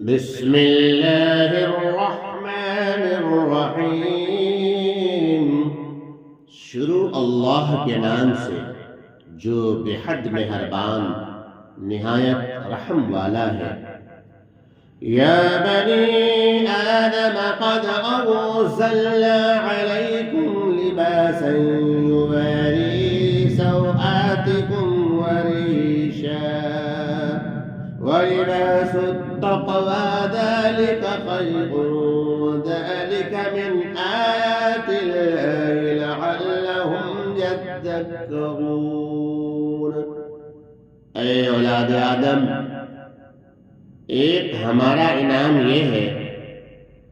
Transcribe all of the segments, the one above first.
بسم اللہ الرحمن الرحیم۔ شروع اللہ کے نام سے جو بے حد مہربان نہایت رحم والا ہے۔ یا بنی آدم قد انزلنا علیکم لباسا یواری سوآتکم وریشا وَلِبَاسُ التَّقْوَى ذَلِكَ خَيْرٌ وَذَلِكَ مِنْ آيَاتِ اللَّهِ لَعَلَّهُمْ يَذَّكَّرُونَ۔ اے اولاد آدم، ایک ہمارا انعام یہ ہے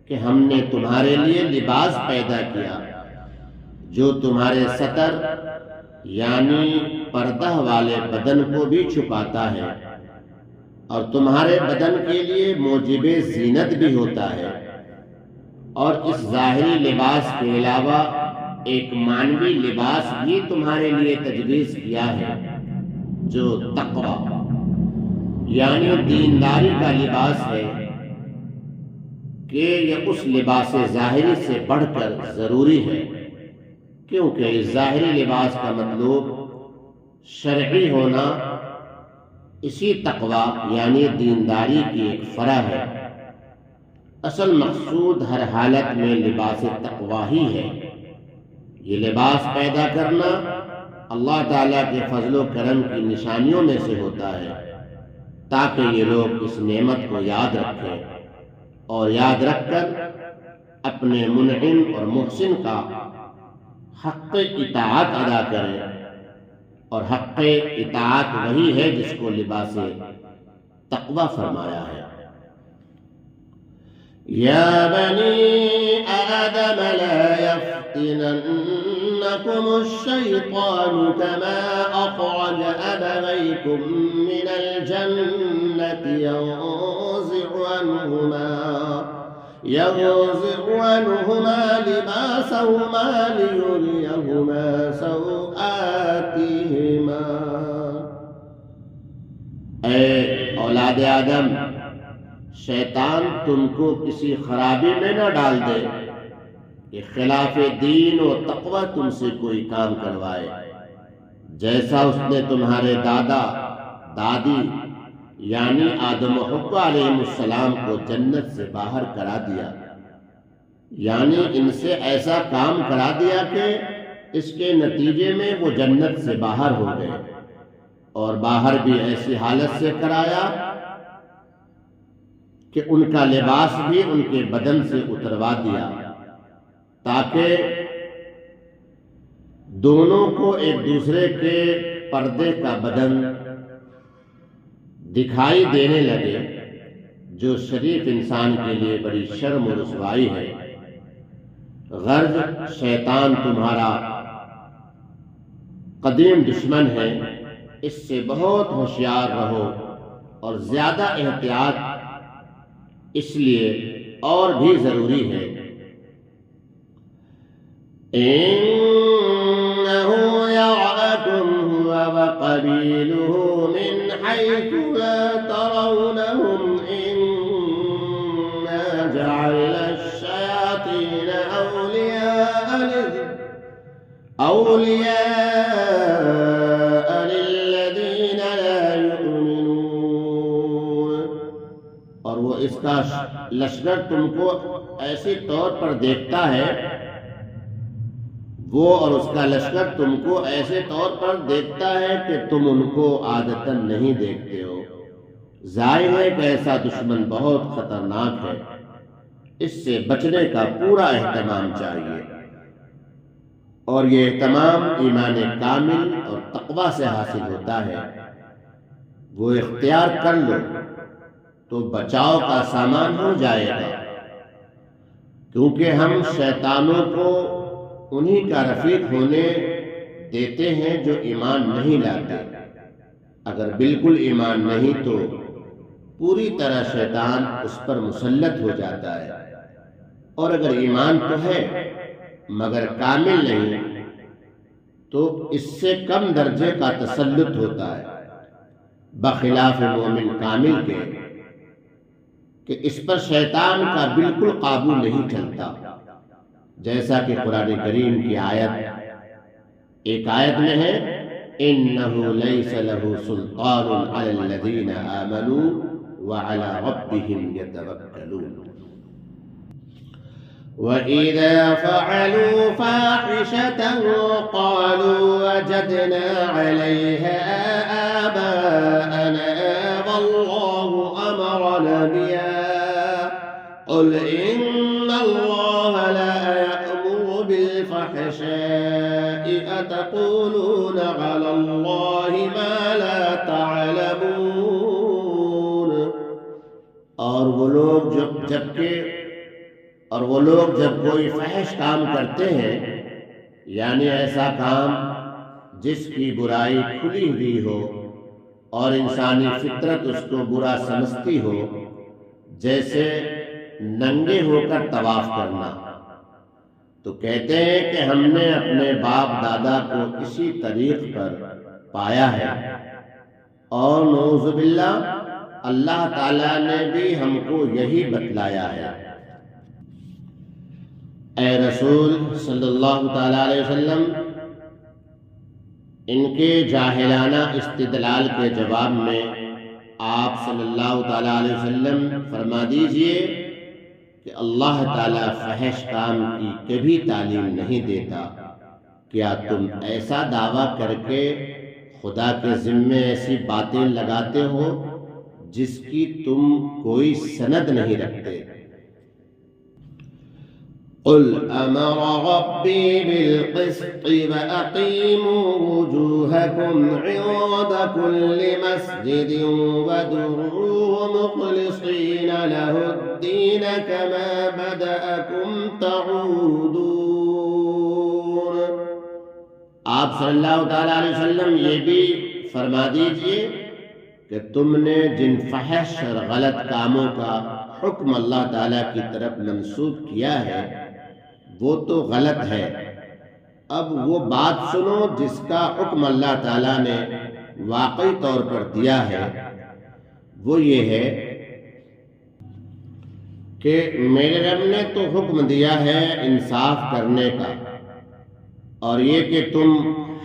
کہ ہم نے تمہارے لیے لباس پیدا کیا جو تمہارے ستر یعنی پردہ والے بدن کو بھی چھپاتا ہے اور تمہارے بدن کے لیے موجب زینت بھی ہوتا ہے، اور اس ظاہری لباس کے علاوہ ایک معنوی لباس بھی تمہارے لیے تجویز کیا ہے جو تقوی یعنی دینداری کا لباس ہے، کہ یہ اس لباس ظاہری سے بڑھ کر ضروری ہے، کیونکہ اس ظاہری لباس کا مطلوب شرعی ہونا اسی تقوی یعنی دینداری کی ایک فرع ہے۔ اصل مقصود ہر حالت میں لباس تقوی ہی ہے۔ یہ لباس پیدا کرنا اللہ تعالیٰ کے فضل و کرم کی نشانیوں میں سے ہوتا ہے، تاکہ یہ لوگ اس نعمت کو یاد رکھیں اور یاد رکھ کر اپنے منعم اور محسن کا حق اطاعت ادا کریں، اور حق اطاعت وہی ہے جس کو لباس تقوی فرمایا ہے۔ یا بنی آدم لا يفتننکم الشیطان کما اخرج ابویکم من الجنة ينزع عنهما لباسهما ليريهما سوآتهما۔ اے اولاد آدم، شیطان تم کو کسی خرابی میں نہ ڈال دے کہ خلاف دین و تقوی تم سے کوئی کام کروائے، جیسا اس نے تمہارے دادا دادی یعنی آدم و حوا علیہ السلام کو جنت سے باہر کرا دیا، یعنی ان سے ایسا کام کرا دیا کہ اس کے نتیجے میں وہ جنت سے باہر ہو گئے، اور باہر بھی ایسی حالت سے کرایا کہ ان کا لباس بھی ان کے بدن سے اتروا دیا، تاکہ دونوں کو ایک دوسرے کے پردے کا بدن دکھائی دینے لگے، جو شریف انسان کے لیے بڑی شرم و رسوائی ہے۔ غرض شیطان تمہارا قدیم دشمن ہے، اس سے بہت ہوشیار رہو، اور زیادہ احتیاط اس لیے اور بھی ضروری ہے۔ إِنَّهُ يَرَاكُمْ هُوَ وَقَبِيلُهُ مِنْ حَيْثُ لَا تَرَوْنَهُمْ إِنَّا جَعَلْنَا الشَّيَاطِينَ أَوْلِيَاءَ لِلَّذِينَ لَا يُؤْمِنُونَ۔ اور وہ اس کا لشکر تم کو ایسی طور پر دیکھتا ہے، وہ اور اس کا لشکر تم کو ایسے طور پر دیکھتا ہے کہ تم ان کو عادتاً نہیں دیکھتے ہو۔ ظاہر ہے کہ ایسا دشمن بہت خطرناک ہے، اس سے بچنے کا پورا اہتمام چاہیے، اور یہ اہتمام ایمان کامل اور تقوی سے حاصل ہوتا ہے۔ وہ اختیار کر لو تو بچاؤ کا سامان ہو جائے گا، کیونکہ ہم شیطانوں کو انہی کا رفیق ہونے دیتے ہیں جو ایمان نہیں لاتے۔ اگر بالکل ایمان نہیں تو پوری طرح شیطان اس پر مسلط ہو جاتا ہے، اور اگر ایمان تو ہے مگر کامل نہیں تو اس سے کم درجے کا تسلط ہوتا ہے، بخلاف مومن کامل کے۔ کہ اس پر شیطان کا بالکل قابو نہیں چلتا، جیسا کہ قرآن کریم کی ایک آیت میں ہے إِنَّهُ لَيْسَ لَهُ سُلْطَانٌ عَلَى الَّذِينَ آمَنُوا وَعَلَى رَبِّهِمْ يَتَوَكَّلُونَ وَإِذَا فَعَلُوا فَاحِشَةً قَالُوا وَجَدْنَا عَلَيْهَا آبَاءَنَا وَاللَّهُ أَمَرَنَا بِهَا قُلْ إِنَّ اللَّهَ لَا يَأْمُرُ بِالْفَحْشَاءِ أَتَقُولُونَ عَلَى اللَّهِ مَا لَا تَعْلَمُونَ۔ اور وہ لوگ جب کوئی فحش کام کرتے ہیں، یعنی ایسا کام جس کی برائی کھلی ہوئی ہو اور انسانی فطرت اس کو برا سمجھتی ہو، جیسے ننگے ہو کر طواف کرنا، تو کہتے ہیں کہ ہم نے اپنے باپ دادا کو اسی طریق پر پایا ہے، اور نعوذ باللہ اللہ تعالیٰ نے بھی ہم کو یہی بتلایا ہے۔ اے رسول صلی اللہ تعالیٰ علیہ وسلم، ان کے جاہلانہ استدلال کے جواب میں آپ صلی اللہ تعالیٰ علیہ وسلم فرما دیجئے کہ اللہ تعالیٰ فحش کام کی کبھی تعلیم نہیں دیتا۔ کیا تم ایسا دعویٰ کر کے خدا کے ذمے ایسی باتیں لگاتے ہو جس کی تم کوئی سند نہیں رکھتے؟ قل امر ربی بالقسط واقیموا وجوہکم عند کل مسجد وادعوه مخلصین لہ الدین کما بدأکم تعودون۔ آپ صلی اللہ تعالیٰ علیہ وسلم یہ بھی فرما دیجئے کہ تم نے جن فحش اور غلط کاموں کا حکم اللہ تعالیٰ کی طرف منسوب کیا ہے وہ تو غلط ہے، اب وہ بات سنو جس کا حکم اللہ تعالیٰ نے واقعی طور پر دیا ہے، وہ یہ ہے کہ میرے رب نے تو حکم دیا ہے انصاف کرنے کا، اور یہ کہ تم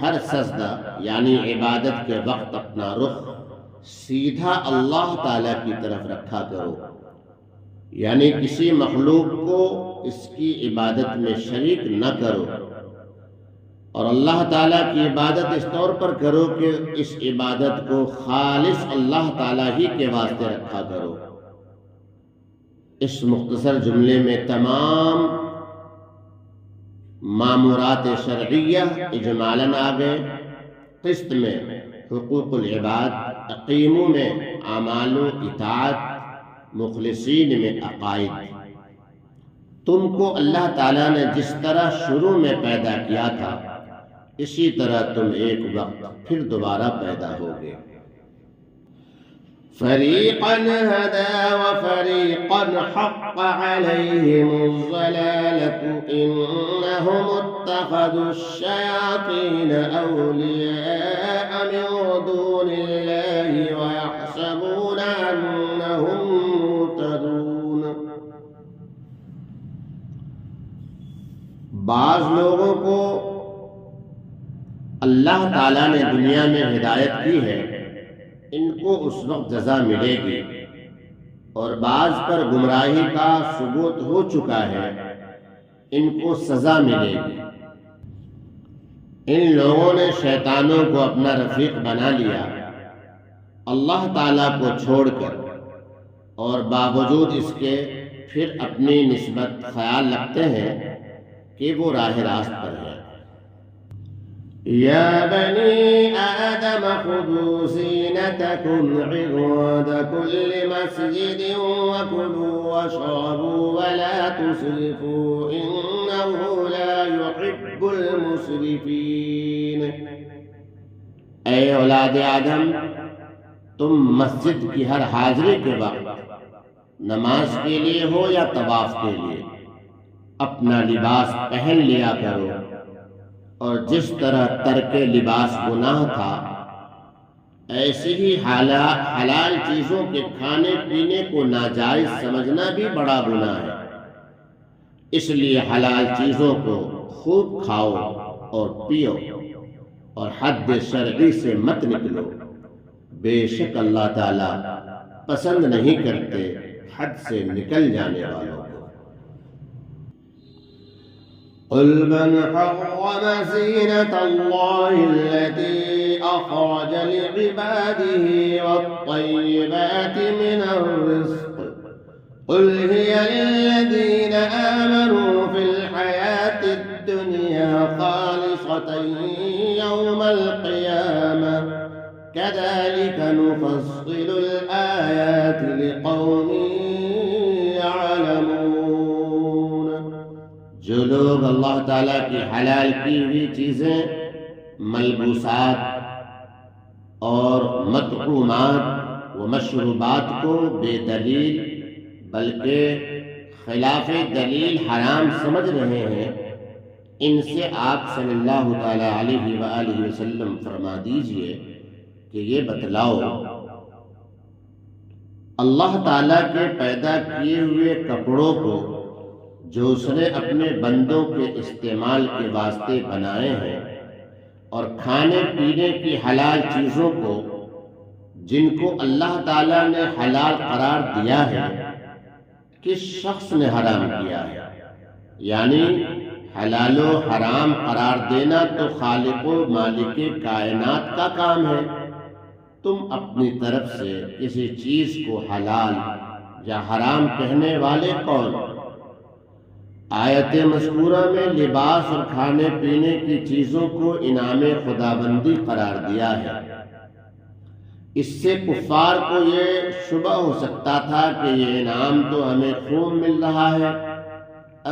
ہر سجدہ یعنی عبادت کے وقت اپنا رخ سیدھا اللہ تعالیٰ کی طرف رکھا کرو، یعنی کسی مخلوق کو اس کی عبادت میں شریک نہ کرو، اور اللہ تعالیٰ کی عبادت اس طور پر کرو کہ اس عبادت کو خالص اللہ تعالیٰ ہی کے واسطے رکھا کرو۔ اس مختصر جملے میں تمام مامورات شرعیہ اجمالاً آ گئے۔ قسط میں حقوق العباد، اقیموا میں اعمال و اطاعت، مخلصین میں عقائد۔ تم کو اللہ تعالیٰ نے جس طرح شروع میں پیدا کیا تھا اسی طرح تم ایک وقت پھر دوبارہ پیدا ہوگے۔ فریقا ہدی وفریقا حق علیہم الضلالۃ انہم اتخذوا الشیاطین اولیاء من دون اللہ ویحسبون انہم مہتدون۔ بعض لوگوں کو اللہ تعالیٰ نے دنیا میں ہدایت کی ہے، ان کو اس وقت جزا ملے گی، اور بعض پر گمراہی کا ثبوت ہو چکا ہے، ان کو سزا ملے گی۔ ان لوگوں نے شیطانوں کو اپنا رفیق بنا لیا اللہ تعالیٰ کو چھوڑ کر، اور باوجود اس کے پھر اپنی نسبت خیال رکھتے ہیں کہ وہ راہ راست پر ہے۔ یا بنی آدم خذوا زینتکم عند کل مسجد وکلوا واشربوا ولا تسرفوا انہ لا يحب المسرفین۔ اے اولاد آدم، تم مسجد کی ہر حاضری کے وقت، نماز کے لیے ہو یا طواف کے لیے، اپنا لباس پہن لیا کرو، اور جس طرح ترک لباس گناہ تھا ایسی ہی حلال چیزوں کے کھانے پینے کو ناجائز سمجھنا بھی بڑا گناہ ہے۔ اس لیے حلال چیزوں کو خوب کھاؤ اور پیو اور حد شرعی سے مت نکلو، بے شک اللہ تعالی پسند نہیں کرتے حد سے نکل جانے والوں کو۔ قل من حرم زینة اللہ التي اخرج لعباده والطیبات من الرزق قل هي للذین آمنوا في الحیاة الدنیا خالصة یوم القیامة كذلك نفصل الآيات لقوم يعلمون۔ جو لوگ اللہ تعالیٰ کی حلال کی ہوئی چیزیں، ملبوسات اور مطعومات و مشروبات کو بے دلیل بلکہ خلاف دلیل حرام سمجھ رہے ہیں، ان سے آپ صلی اللہ تعالیٰ علیہ وآلہ وسلم فرما دیجئے کہ یہ بتلاؤ، اللہ تعالیٰ کے پیدا کیے ہوئے کپڑوں کو جو اس نے اپنے بندوں کے استعمال کے واسطے بنائے ہیں، اور کھانے پینے کی حلال چیزوں کو جن کو اللہ تعالیٰ نے حلال قرار دیا ہے، کس شخص نے حرام کیا ہے؟ یعنی حلال و حرام قرار دینا تو خالق و مالک کائنات کا کام ہے۔ تم اپنی طرف سے کسی چیز کو حلال یا حرام کہنے والے کون؟ آیت مذکورہ میں لباس اور کھانے پینے کی چیزوں کو انعام خداوندی قرار دیا ہے۔ اس سے کفار کو یہ شبہ ہو سکتا تھا کہ یہ انعام تو ہمیں خوب مل رہا ہے،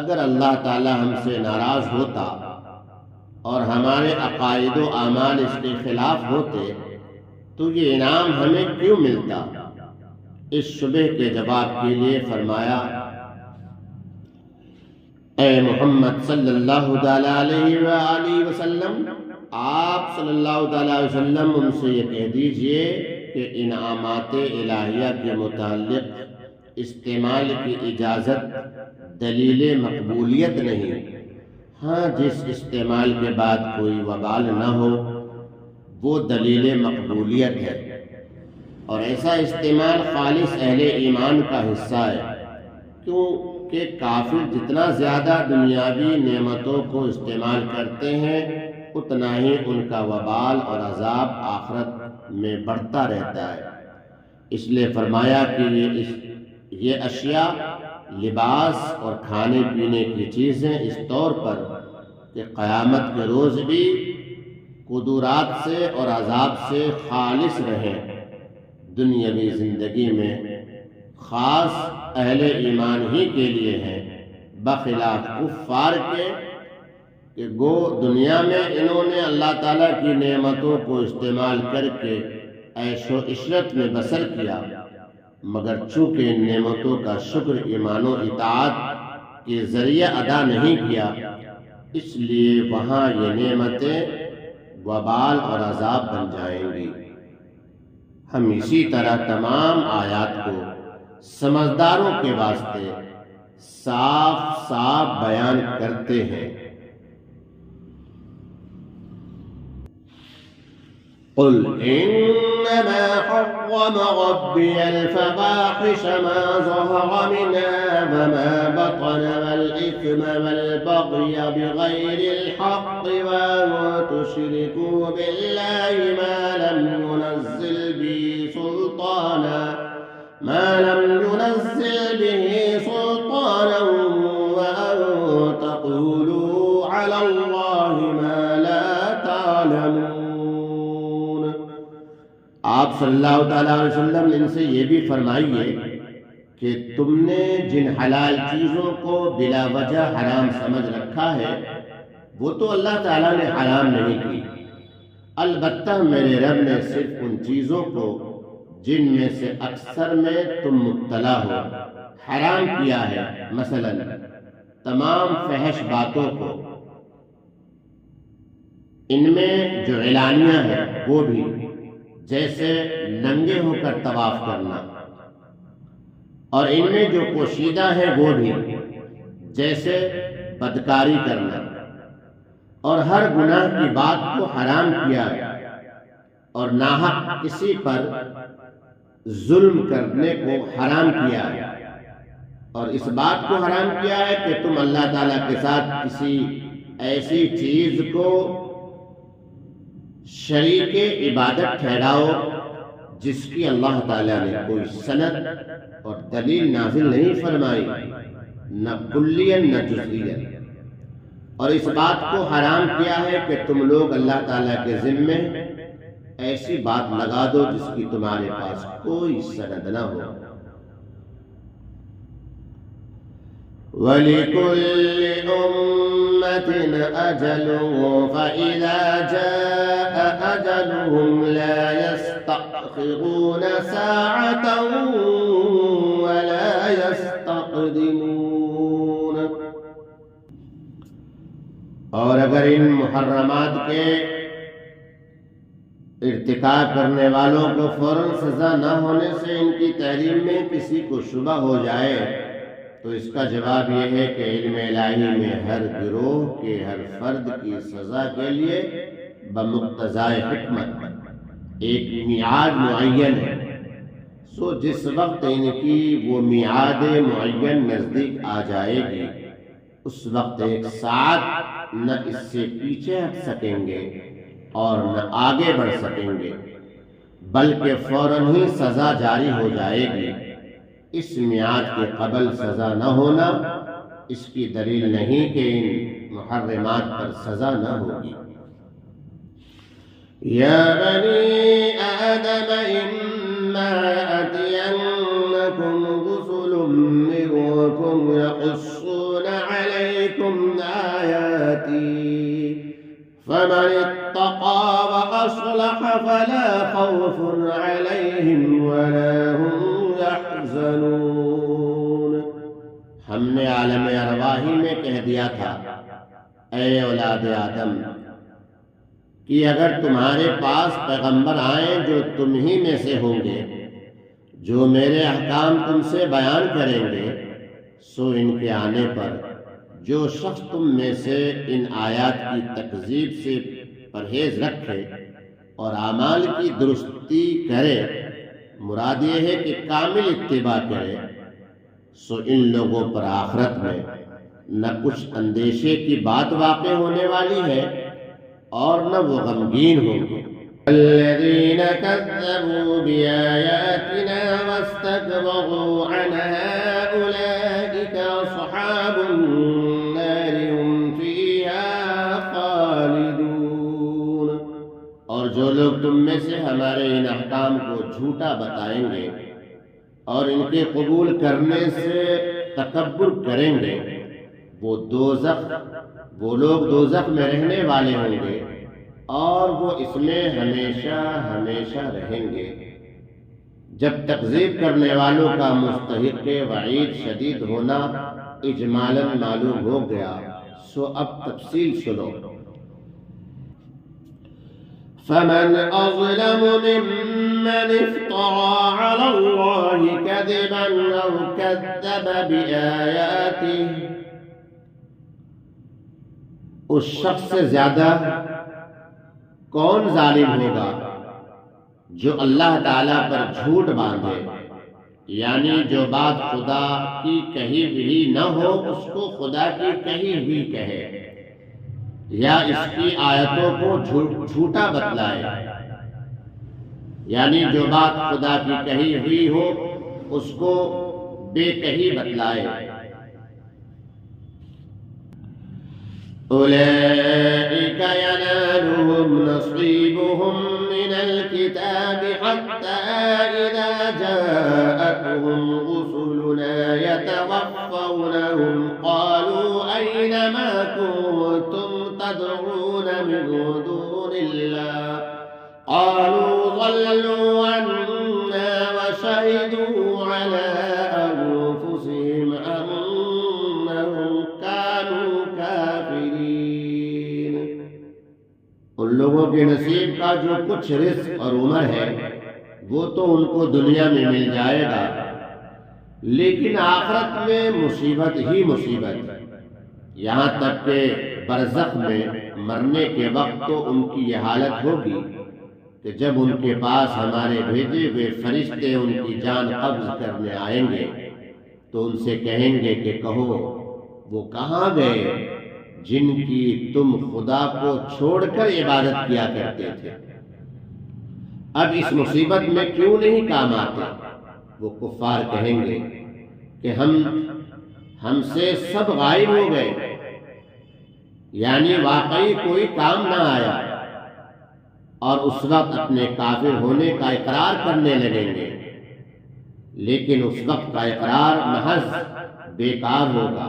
اگر اللہ تعالی ہم سے ناراض ہوتا اور ہمارے عقائد و اعمال اس کے خلاف ہوتے تو یہ انعام ہمیں کیوں ملتا؟ اس شبہ کے جواب کے لیے فرمایا، اے محمد صلی اللہ علیہ وآلہ وسلم، آپ صلی اللہ علیہ وسلم ان سے یہ کہہ دیجئے کہ انعامات الہیہ کے متعلق استعمال کی اجازت دلیل مقبولیت نہیں، ہاں جس استعمال کے بعد کوئی وبال نہ ہو وہ دلیل مقبولیت ہے، اور ایسا استعمال خالص اہل ایمان کا حصہ ہے، کیونکہ کافر جتنا زیادہ دنیاوی نعمتوں کو استعمال کرتے ہیں اتنا ہی ان کا وبال اور عذاب آخرت میں بڑھتا رہتا ہے۔ اس لیے فرمایا کہ یہ اشیاء، لباس اور کھانے پینے کی چیزیں اس طور پر کہ قیامت کے روز بھی قدورات سے اور عذاب سے خالص رہیں، دنیاوی زندگی میں خاص اہل ایمان ہی کے لیے ہیں، بخلاف کفار کے کہ گو دنیا میں انہوں نے اللہ تعالیٰ کی نعمتوں کو استعمال کر کے عیش و عشرت میں بسر کیا، مگر چونکہ ان نعمتوں کا شکر ایمان و اطاعت کے ذریعے ادا نہیں کیا، اس لیے وہاں یہ نعمتیں وبال اور عذاب بن جائیں گی۔ ہم اسی طرح تمام آیات کو سمجھداروں کے واسطے صاف صاف بیان کرتے ہیں۔ قل انما حرم ربي الفواحش ما ظهر منها وما بطن والاثم والبغي بغير الحق وان تشركوا بالله ما لم ينزل به سلطانا وان تقولوا على الله ما لا تعلمون۔ آپ صلی اللہ تعالیٰ علیہ وسلم ان سے یہ بھی فرمائیے کہ تم نے جن حلال چیزوں کو بلا وجہ حرام سمجھ رکھا ہے وہ تو اللہ تعالیٰ نے حرام نہیں کی، البتہ میرے رب نے صرف ان چیزوں کو جن میں سے اکثر میں تم مبتلا ہو حرام کیا ہے، مثلا تمام فحش باتوں کو، ان میں جو اعلانیہ ہے وہ بھی، جیسے ننگے ہو کر طواف کرنا، اور ان میں جو پوشیدہ ہے وہ بھی، جیسے بدکاری کرنا، اور ہر گناہ کی بات کو حرام کیا، اور ناحق کسی پر ظلم کرنے کو حرام کیا، اور اس بات کو حرام کیا ہے کہ تم اللہ تعالیٰ کے ساتھ کسی ایسی چیز کو شریک عبادت ٹھہراؤ جس کی اللہ تعالیٰ نے کوئی سند اور دلیل نازل نہیں فرمائی، نہ کلیاً نہ جزئیاً، اور اس بات کو حرام کیا ہے کہ تم لوگ اللہ تعالیٰ کے ذمے ایسی بات لگا دو جس کی تمہارے پاس کوئی سند نہ ہو۔ وَلِكُلِّ أُمَّةٍ أَجَلٌ فَإِذَا جَاءَ أَجَلُهُمْ لَا يَسْتَأْخِرُونَ سَاعَةً وَلَا يَسْتَقْدِمُونَ۔ اور اگر ان محرمات کے ارتکاب کرنے والوں کو فوراً سزا نہ ہونے سے ان کی تحریم میں کسی کو شبہ ہو جائے تو اس کا جواب یہ ہے کہ علم الہی میں ہر گروہ کے ہر فرد کی سزا کے لیے بمقتضائے حکمت ایک میعاد معین ہے، سو جس وقت ان کی وہ میعاد معین نزدیک آ جائے گی اس وقت ایک ساتھ نہ اس سے پیچھے ہٹ سکیں گے اور نہ آگے بڑھ سکیں گے، بلکہ فوراً ہی سزا جاری ہو جائے گی۔ اس میعاد کے قبل سزا نہ ہونا اس کی دلیل نہیں کہ ان محرمات پر سزا نہ ہوگی۔ یا بنی آدم اما یأتینکم رسل منکم یقصون علیکم آیاتی فمن اتقى وأصلح فلا خوف عليهم ولا هم يحزنون۔ ہم نے عالم ارواحی میں کہہ دیا تھا، اے اولاد آدم، کہ اگر تمہارے پاس پیغمبر آئیں جو تم ہی میں سے ہوں گے، جو میرے احکام تم سے بیان کریں گے، سو ان کے آنے پر جو شخص تم میں سے ان آیات کی تکذیب سے پرہیز رکھے اور اعمال کی درستی کرے، مراد یہ ہے کہ کامل اتباع کرے، سو ان لوگوں پر آخرت میں نہ کچھ اندیشے کی بات واقع ہونے والی ہے اور نہ وہ غمگین ہوں گے۔ الذين كذبوا بآياتنا واستكبروا عنها أولئك أصحاب النار هم فيها خالدون۔ اور جو لوگ تم میں سے ہمارے ان احکام کو جھوٹا بتائیں گے اور ان کے قبول کرنے سے تکبر کریں گے، وہ لوگ دوزخ میں رہنے والے ہوں گے اور وہ اس میں ہمیشہ ہمیشہ رہیں گے۔ جب تکذیب کرنے والوں کا مستحق وعید شدید ہونا اجمالاً معلوم ہو گیا، سو اب تفصیل سنو۔ فمن أظلم ممن افترى على الله كذبا أو كذب بآياته، اس شخص سے زیادہ کون ظالم ہوگا جو اللہ تعالیٰ پر جھوٹ باندھے، یعنی جو بات خدا کی کہی ہوئی نہ ہو اس کو خدا کی کہی ہوئی کہے، یا اس کی آیتوں کو جھوٹا بتلائے، یعنی جو بات خدا کی کہی ہوئی ہو اس کو بے کہی بتلائے۔ أولئك ينالهم نصيبهم من الكتاب حتى إذا جاءتهم رسلنا يتوفونهم قالوا أين ما كنتم تدعون من دون الله قالوا ضلوا عنا وشهدوا على أنفسهم أنهم كانوا كافرين۔ ان لوگوں کے نصیب کا جو کچھ رزق اور عمر ہے وہ تو ان کو دنیا میں مل جائے گا، لیکن آخرت میں مصیبت ہی مصیبت، یہاں تک کہ برزخ میں مرنے کے وقت تو ان کی یہ حالت ہوگی کہ جب ان کے پاس ہمارے بھیجے ہوئے فرشتے ان کی جان قبض کرنے آئیں گے تو ان سے کہیں گے کہ کہو وہ کہاں گئے جن کی تم خدا کو چھوڑ کر عبادت کیا کرتے تھے، اب اس مصیبت میں کیوں نہیں کام آتے؟ وہ کفار کہیں گے کہ ہم سے سب غائب ہو گئے، یعنی واقعی کوئی کام نہ آیا، اور اس وقت اپنے کافر ہونے کا اقرار کرنے لگیں گے، لیکن اس وقت کا اقرار محض بیکار ہوگا۔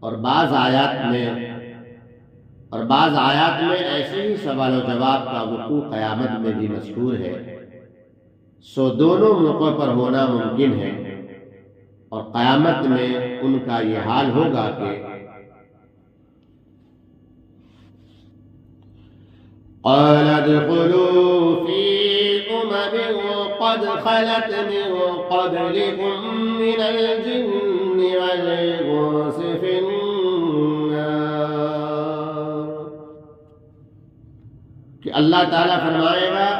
اور بعض آیات میں ایسے ہی سوال و جواب کا وقوع قیامت میں بھی مذکور ہے، سو دونوں موقعوں پر ہونا ممکن ہے، اور قیامت میں ان کا یہ حال ہوگا کہ قَالَ ادْخُلُوا فِي أُمَمٍ قَدْ خَلَتْ مِن قَبْلِكُم مِّنَ الْجِنِّ وَالْإِنسِ فِي النَّارِ، کہ اللہ تعالیٰ فرمائے گا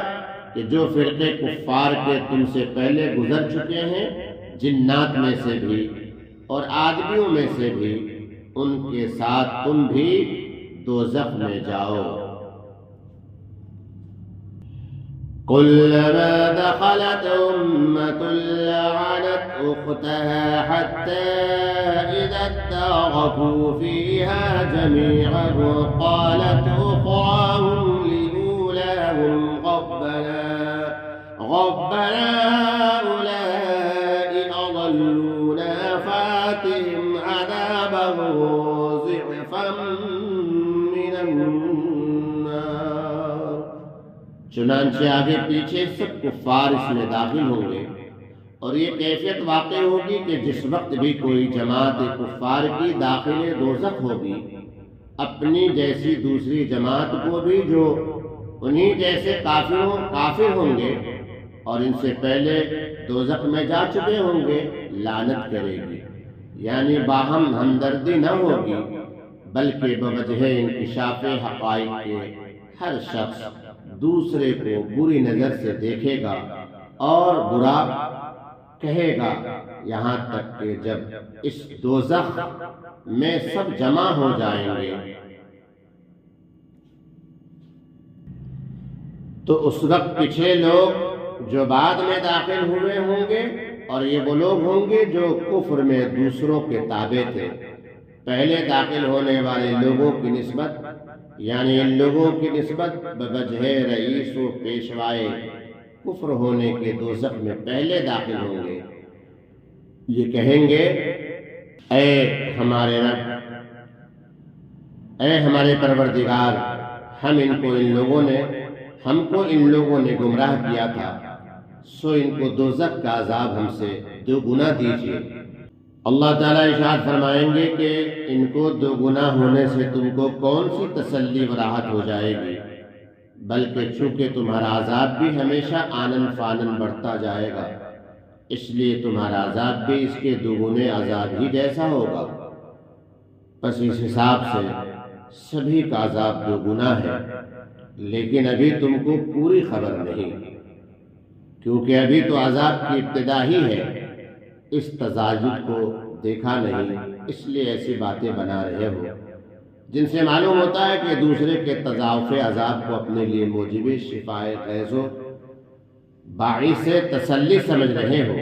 کہ جو فرقے کفار کے تم سے پہلے گزر چکے ہیں، جنات میں سے بھی اور آدمیوں میں سے بھی، ان کے ساتھ تم بھی دوزخ میں جاؤ۔ كلما دخلت أمة لعنت أختها حتى إذا اداركوا فيها جميعا قالت أخراهم لأولاهم ربنا هؤلاء أضلونا فآتهم عذابا ضعفا من النار۔ چنانچہ آگے پیچھے سب کفار اس میں داخل ہوں گے، اور یہ کیفیت واقع ہوگی کہ جس وقت بھی کوئی جماعت کفار کی داخل دوزخ ہوگی، اپنی جیسی دوسری جماعت کو بھی جو انہی جیسے کافر ہوں گے اور ان سے پہلے دوزخ میں جا چکے ہوں گے، لعنت کرے گی، یعنی باہم ہمدردی نہ ہوگی، بلکہ بوجہ انکشاف حقائق کے ہر شخص دوسرے کو بری نظر سے دیکھے گا اور برا کہے گا، یہاں تک کہ جب اس دوزخ میں سب جمع ہو جائیں گے تو اس وقت پیچھے لوگ جو بعد میں داخل ہوئے ہوں گے، اور یہ وہ لوگ ہوں گے جو کفر میں دوسروں کے تابع تھے، پہلے داخل ہونے والے لوگوں کی نسبت، یعنی ان لوگوں کی نسبت بوجہ رئیس و پیشوائے کفر ہونے کے دوزخ میں پہلے داخل ہوں گے۔ یہ کہیں گے اے ہمارے رب، اے ہمارے پروردگار، ہم کو ان لوگوں نے گمراہ کیا تھا، سو ان کو دوزخ کا عذاب ہم سے دو گنا دیجیے۔ اللہ تعالیٰ ارشاد فرمائیں گے کہ ان کو دو گنا ہونے سے تم کو کون سی تسلی و راحت ہو جائے گی، بلکہ چونکہ تمہارا عذاب بھی ہمیشہ آنن فانن بڑھتا جائے گا، اس لیے تمہارا عذاب بھی اس کے دوگنے عذاب ہی جیسا ہوگا، پس اس حساب سے سبھی کا عذاب دو گنا ہے، لیکن ابھی تم کو پوری خبر نہیں، کیونکہ ابھی تو عذاب کی ابتدا ہی ہے، اس تزاجد کو دیکھا نہیں، اس لیے ایسی باتیں بنا رہے ہو جن سے معلوم ہوتا ہے کہ دوسرے کے تضاعف عذاب کو اپنے لیے موجب شفائے غیظ و باعث تسلی سمجھ رہے ہو۔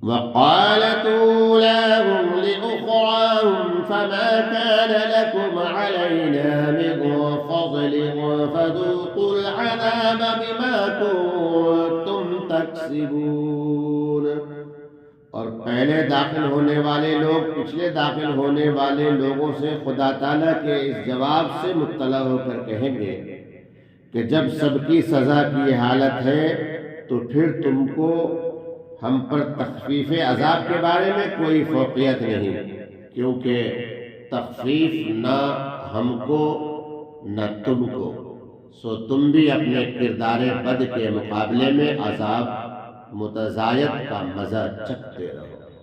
وقالت أولاهم لأخراهم فما كان لكم علينا من فضل فذوقوا العذاب بما كنتم تكسبون۔ اور پہلے داخل ہونے والے لوگ پچھلے داخل ہونے والے لوگوں سے خدا تعالیٰ کے اس جواب سے مطلع ہو کر کہیں گے کہ جب سب کی سزا کی حالت ہے تو پھر تم کو ہم پر تخفیف عذاب کے بارے میں کوئی فوقیت نہیں، کیونکہ تخفیف نہ ہم کو نہ تم کو، سو تم بھی اپنے کردار بد کے مقابلے میں عذاب متزاید کا مزہ چکھتے رہو۔